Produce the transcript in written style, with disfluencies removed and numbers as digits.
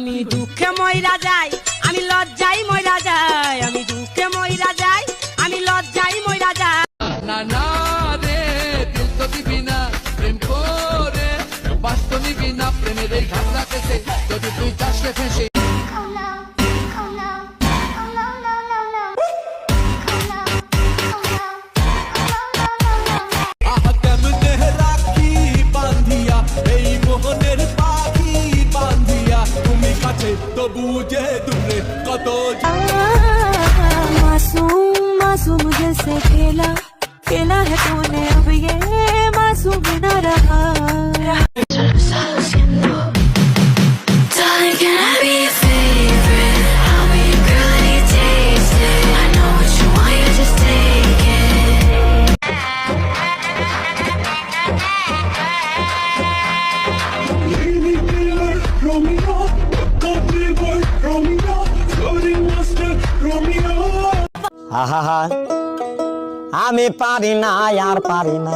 আমি দুঃখে মইরা যাই, আমি লজ্জায় মইরা যাই, আমি দুঃখে মইরা যাই, আমি লজ্জায় মইরা যাই। না না রে দিল তো দিবি না প্রেম করে, বাস্ত নিবি না প্রেমের এই ঘাটলা কেসে, যদি তুই চাষ রে ফেসে। বুঝে দূরে কত मासूम मासूम जैसे खेला खेला है तूने, अब ये मासूम न रहा। Darling, can I be your favorite? I'll be your girl and you taste it. I know what you want, you just take it. Lady Killer, Romeo, Country Boy, Romeo, Floating Master, Romeo. আহা আমি পারি না আর পারি না